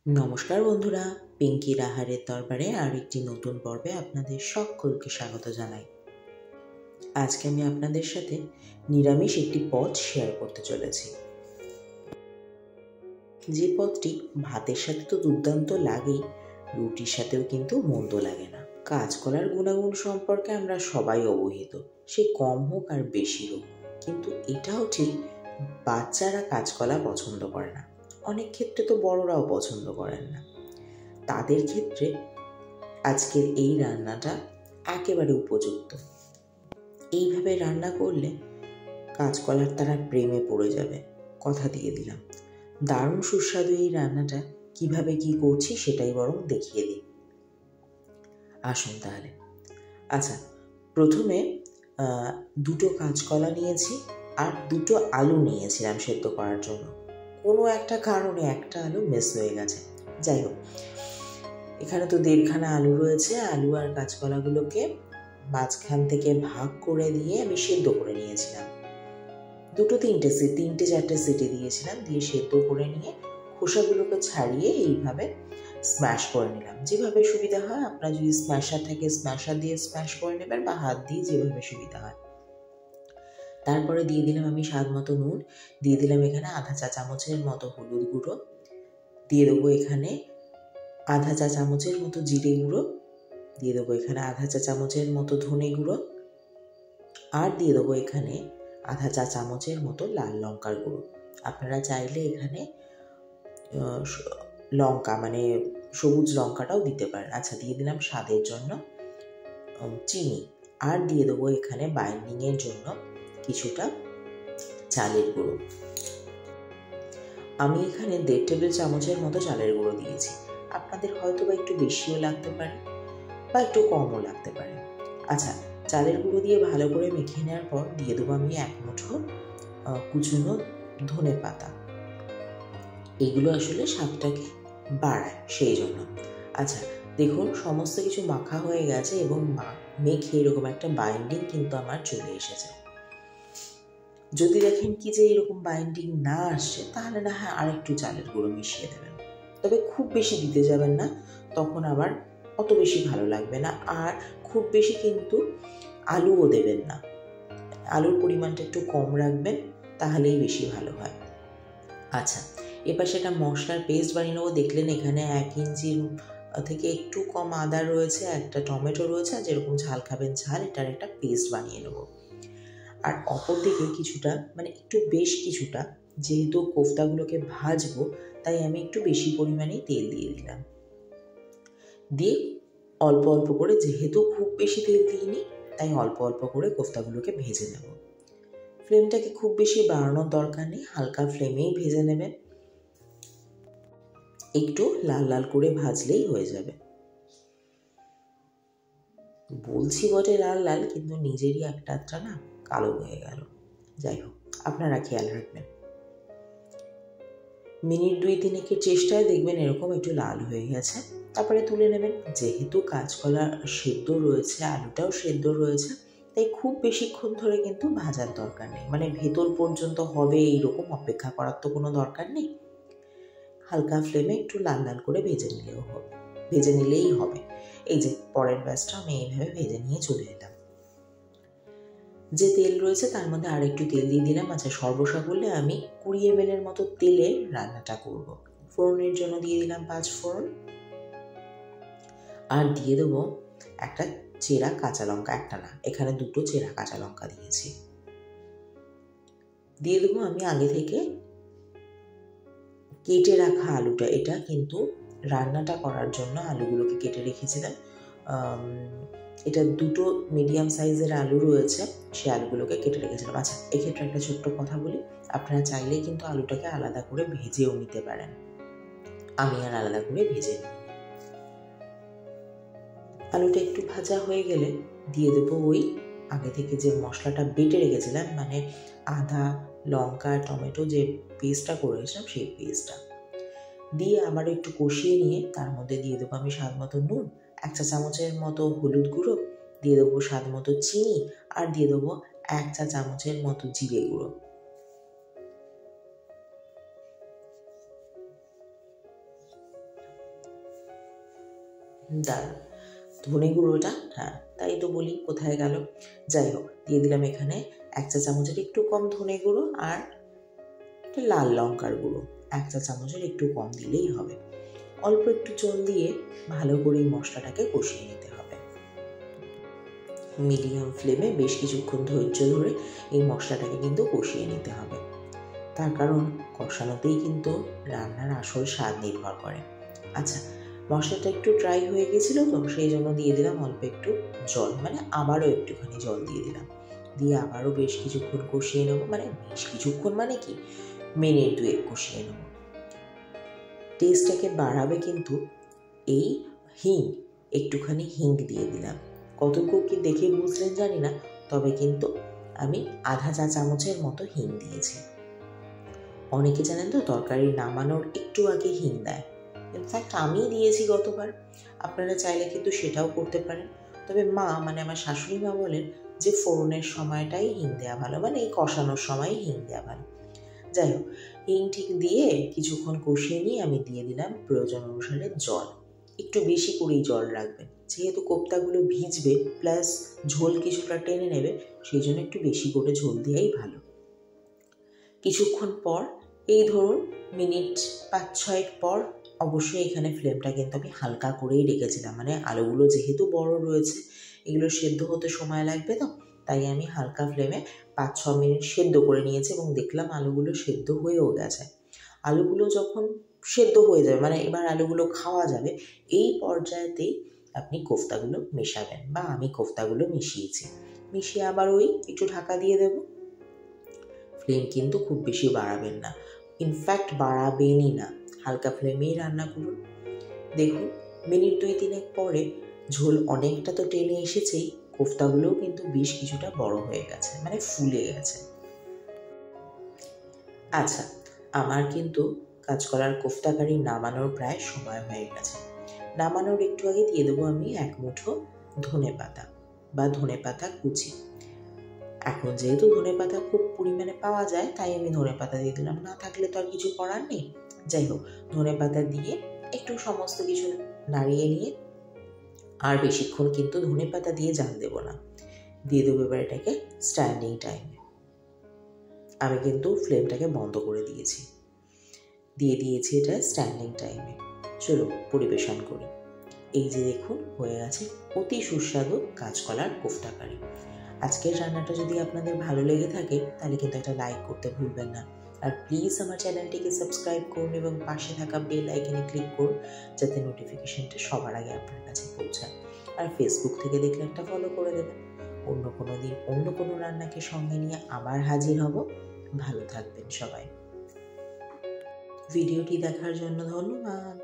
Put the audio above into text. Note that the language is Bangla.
নমস্কার বন্ধুরা, পিঙ্কির আহারের দরবারে আরেকটি নতুন পর্বে আপনাদের সকলকে স্বাগত জানাই। আজকে আমি আপনাদের সাথে নিরামিষ একটি পদ শেয়ার করতে চলেছি। যে পদটি ভাতের সাথে তো দুর্দান্ত লাগেই, রুটির সাথেও কিন্তু মন্দ লাগে না। কাঁচকলার গুণাগুণ সম্পর্কে আমরা সবাই অবহিত, সে কম হোক আর বেশি হোক, কিন্তু এটাও ঠিক বাচ্চারা কাঁচকলা পছন্দ করে না, অনেক ক্ষেত্রে তো বড়রাও পছন্দ করেন না। তাদের ক্ষেত্রে আজকের এই রান্নাটা একেবারে উপযুক্ত। এইভাবে রান্না করলে কাঁচকলার তারা প্রেমে পড়ে যাবে, কথা দিয়ে দিলাম। দারুণ সুস্বাদু এই রান্নাটা কিভাবে কি করছি সেটাই বরং দেখিয়ে দিই। আসুন তাহলে। আচ্ছা, প্রথমে দুটো কাঁচকলা নিয়েছি আর দুটো আলু নিয়েছিলাম সেদ্ধ করার জন্য। কোনো একটা কারণে একটা আলু মিস হয়ে গেছে, যাই হোক। এখানে তো 1.5খানা আলু রয়েছে। আলু আর কাঁচকলাগুলোকে মাঝখান থেকে ভাগ করে দিয়ে আমি সেদ্ধ করে নিয়েছিলাম। 3-4টে সিটি দিয়েছিলাম, দিয়ে সেদ্ধ করে নিয়ে খোসাগুলোকে ছাড়িয়ে এইভাবে স্ম্যাশ করে নিলাম। যেভাবে সুবিধা হয়, আপনার যদি স্ম্যাশার থাকে স্ম্যাশার দিয়ে স্ম্যাশ করে নেবেন, বা হাত দিয়ে যেভাবে সুবিধা হয়। তারপরে দিয়ে দিলাম আমি স্বাদ মতো নুন, দিয়ে দিলাম এখানে আধা চা চামচের মতো হলুদ গুঁড়ো, দিয়ে দেবো এখানে আধা চা চামচের মতো জিরে গুঁড়ো, দিয়ে দেবো এখানে আধা চা চামচের মতো ধনে গুঁড়ো, আর দিয়ে দেবো এখানে আধা চা চামচের মতো লাল লঙ্কার গুঁড়ো। আপনারা চাইলে এখানে লঙ্কা মানে সবুজ লঙ্কাটাও দিতে পারেন। আচ্ছা, দিয়ে দিলাম স্বাদের জন্য চিনি, আর দিয়ে দেবো এখানে বাইন্ডিংয়ের জন্য কিছুটা চালের গুঁড়ো। আমি এখানে 1.5 টেবিল চামচের মতো চালের গুঁড়ো দিয়েছি। আপনাদের হয়তো বা একটু বেশিও লাগতে পারে বা একটু কমও লাগতে পারে। আচ্ছা, চালের গুঁড়ো দিয়ে ভালো করে মেখে নেওয়ার পর দিয়ে দেবো আমি 1 মুঠো কুচনো ধনে পাতা। এগুলো আসলে স্বাদটাকে বাড়ায়, সেই জন্য। আচ্ছা, দেখুন সমস্ত কিছু মাখা হয়ে গেছে এবং মেখে এরকম একটা বাইন্ডিং কিন্তু আমার চলে এসেছে। যদি দেখেন কি যে এরকম বাইন্ডিং না আসছে, তাহলে না হয় আরেকটু চালের গুঁড়ো মিশিয়ে দেবেন, তবে খুব বেশি দিতে যাবেন না, তখন আবার অত বেশি ভালো লাগবে না। আর খুব বেশি কিন্তু আলুও দেবেন না, আলুর পরিমাণটা একটু কম রাখবেন, তাহলেই বেশি ভালো হয়। আচ্ছা, এবার সেটা মশলার পেস্ট বানিয়ে নেবো। দেখলেন এখানে 1 ইঞ্চির থেকে একটু কম আদা রয়েছে, একটা টমেটো রয়েছে, আর যেরকম ঝাল খাবেন ঝাল, এটার একটা পেস্ট বানিয়ে নেবো। আর অপর দিকে কিছুটা মানে একটু বেশ কিছুটা, যেহেতু কোফতাগুলোকে ভাজবো তাই আমি একটু বেশি পরিমাণেই তেল দিয়ে দিলাম। দিয়ে অল্প অল্প করে, যেহেতু খুব বেশি তেল দিইনি তাই অল্প অল্প করে কোফতাগুলোকে ভেজে নেব। ফ্লেমটাকে খুব বেশি বাড়ানোর দরকার নেই, হালকা ফ্লেমেই ভেজে নেবেন। একটু লাল লাল করে ভাজলেই হয়ে যাবে। বলছি বটে লাল লাল, কিন্তু নিজেরই একটা না কালো হয়ে গেল। যাই হোক, আপনারা খেয়াল রাখবেন। মিনিট 2-3 চেষ্টায় দেখবেন এরকম একটু লাল হয়ে গেছে, তারপরে তুলে নেবেন। যেহেতু কাঁচকলা সেদ্ধ রয়েছে, আলুটাও সেদ্ধ রয়েছে, তাই খুব বেশিক্ষণ ধরে কিন্তু ভাজার দরকার নেই, মানে ভেতর পর্যন্ত হবে এইরকম অপেক্ষা করার তো কোনো দরকার নেই। হালকা ফ্লেমে একটু লাল লাল করে ভেজে নিলেই হবে। এই যে পরের ব্যাচটা আমি এইভাবে ভেজে নিয়ে চলে এলাম। যে তেল রয়েছে তার মধ্যে আর একটু তেল দিয়ে দিলাম। আচ্ছা, সর্বসাকুল্যে আমি 20 ml মতো তেলে রান্নাটা করব। ফোড়নের জন্য দিয়ে দিলাম 5 ফোড়ন, আর দিয়ে দেবো একটা চেরা কাঁচা লঙ্কা, একটা না এখানে 2টো চেরা কাঁচা লঙ্কা দিয়েছি। দিয়ে দেবো আমি আগে থেকে কেটে রাখা আলুটা। এটা কিন্তু রান্নাটা করার জন্য আলুগুলোকে কেটে রেখেছিলাম। এটা 2টো মিডিয়াম সাইজের আলু রয়েছে, সে আলুগুলোকে কেটে রেখেছিলাম। আচ্ছা, এক্ষেত্রে একটা ছোট্ট কথা বলি, আপনারা চাইলে কিন্তু আলুটাকে আলাদা করে ভেজেও নিতে পারেন। আমি আর আলাদা করে ভেজে নিই। আলুটা একটু ভাজা হয়ে গেলে দিয়ে দেবো ওই আগে থেকে যে মশলাটা বেটে রেখেছিলাম, মানে আদা লঙ্কা টমেটো যে পেস্টটা করেছিলাম সেই পেস্টটা দিয়ে আবার একটু কষিয়ে নিয়ে তার মধ্যে দিয়ে দেবো আমি স্বাদ মতো নুন, 1 চা চামচের মতো হলুদ গুঁড়ো, দিয়ে দেবো স্বাদ মতো চিনি, আর দিয়ে দেবো 1 চা চামচের মতো জিরে গুঁড়ো। দাঁড়ান, ধনে গুঁড়োটা, হ্যাঁ তাই তো বলি কোথায় গেল। যাই হোক, দিয়ে দিলাম এখানে 1 চা চামচের একটু কম ধনে গুঁড়ো আর লাল লঙ্কার গুঁড়ো 1 চা চামচের একটু কম দিলেই হবে। অল্প একটু জল দিয়ে ভালো করে এই মশলাটাকে কষিয়ে নিতে হবে। মিডিয়াম ফ্লেমে বেশ কিছুক্ষণ ধৈর্য ধরে এই মশলাটাকে কিন্তু কষিয়ে নিতে হবে। তার কারণ কষানোতেই কিন্তু রান্নার আসল স্বাদ নির্ভর করে। আচ্ছা, মশলাটা একটু ড্রাই হয়ে গেছিলো তো, সেই জন্য দিয়ে দিলাম অল্প একটু জল, মানে আবারও একটুখানি জল দিয়ে দিলাম। দিয়ে আবারও বেশ কিছুক্ষণ কষিয়ে নেবো, মানে বেশ কিছুক্ষণ মানে কি, মিনিট 2 কষিয়ে নেবো। টেস্টটাকে বাড়াবে কিন্তু এই হিং, একটুখানি হিং দিয়ে দিলাম। কতটুকু কি দেখে বুঝলেন জানি না, তবে কিন্তু আমি আধা চা চামচের মতো হিং দিয়েছি। অনেকে জানেন তো তরকারি নামানোর একটু আগে হিং দেয়, ইনফ্যাক্ট আমি দিয়েছি গতবার, আপনারা চাইলে কিন্তু সেটাও করতে পারেন। তবে মা, মানে আমার শাশুড়ি মা বলেন যে ফোড়নের সময়টাই হিং দেওয়া ভালো, মানে এই কষানোর সময় হিং দেওয়া ভালো। যাই হোক, হিং ঠিক দিয়ে কিছুক্ষণ কষিয়ে নিয়ে আমি দিয়ে দিলাম প্রয়োজন অনুসারে জল। একটু বেশি করেই জল রাখবেন, যেহেতু কোপ্তাগুলো ভিজবে প্লাস ঝোল কিছুটা টেনে নেবে, সেই জন্য একটু বেশি করে ঝোল দেওয়াই ভালো। কিছুক্ষণ পর, এই ধরুন মিনিট 5-6 পর, অবশ্যই এখানে ফ্লেমটা কিন্তু আমি হালকা করেই রেখেছিলাম, মানে আলুগুলো যেহেতু বড় রয়েছে এগুলো সেদ্ধ হতে সময় লাগবে, তো তাই আমি হালকা ফ্লেমে 5-6 মিনিট সেদ্ধ করে নিয়েছি এবং দেখলাম আলুগুলো সেদ্ধ হয়েও গেছে। আলুগুলো যখন সেদ্ধ হয়ে যাবে, মানে এবার আলুগুলো খাওয়া যাবে, এই পর্যায়েতেই আপনি কোফতাগুলো মেশাবেন, বা আমি কোফতাগুলো মিশিয়েছি। মিশিয়ে আবার ওই একটু ঢাকা দিয়ে দেব। ফ্লেম কিন্তু খুব বেশি বাড়াবেন না, ইনফ্যাক্ট বাড়াবেনই না, হালকা ফ্লেমেই রান্না করুন। দেখুন মিনিট 2-3 পরে ঝোল অনেকটা তো টেনে এসেছেই, কোফতাগুলোও কিন্তু বেশ কিছুটা বড় হয়ে গেছে, মানে ফুলে গেছে। আচ্ছা, আমার কিন্তু কাঁচকলার কোফতা কারি নামানোর প্রায় সময় হয়ে গেছে। নামানোর একটু আগে দিয়ে দেবো আমি 1 মুঠো ধনেপাতা বা ধনেপাতা কুচি। এখন যেহেতু ধনেপাতা খুব পরিমাণে পাওয়া যায়, তাই আমি ধনেপাতা দিয়ে দিলাম, না থাকলে তো আর কিছু করার নেই। যাই হোক, ধনেপাতা দিয়ে একটু সমস্ত কিছু নাড়িয়ে নিয়ে, আর বেশিক্ষণ কিন্তু ধনেপাতা দিয়ে জাল দেবো না, দিয়ে দেবো এবার এটাকে স্ট্যান্ডিং টাইমে। আমি কিন্তু ফ্লেমটাকে বন্ধ করে দিয়েছি, দিয়ে দিয়েছি এটা স্ট্যান্ডিং টাইমে। চলো পরিবেশন করি। এই যে দেখুন হয়ে গেছে অতি সুস্বাদু কাঁচকলার কোফতা কারি। আজকের রান্নাটা যদি আপনাদের ভালো লেগে থাকে তাহলে কিন্তু একটা লাইক করতে ভুলবেন না, আর প্লিজ আমার চ্যানেলটিকে সাবস্ক্রাইব করুন এবং পাশে থাকা বেল আইকনে ক্লিক করুন, যাতে নোটিফিকেশনটা সবার আগে আপনার কাছে পৌঁছায়। আর ফেসবুক থেকে দেখলে একটা ফলো করে দেবেন। অন্য কোনো দিন অন্য কোনো রান্নাকে সঙ্গে নিয়ে আবার হাজির হব। ভালো থাকবেন সবাই। ভিডিওটি দেখার জন্য ধন্যবাদ।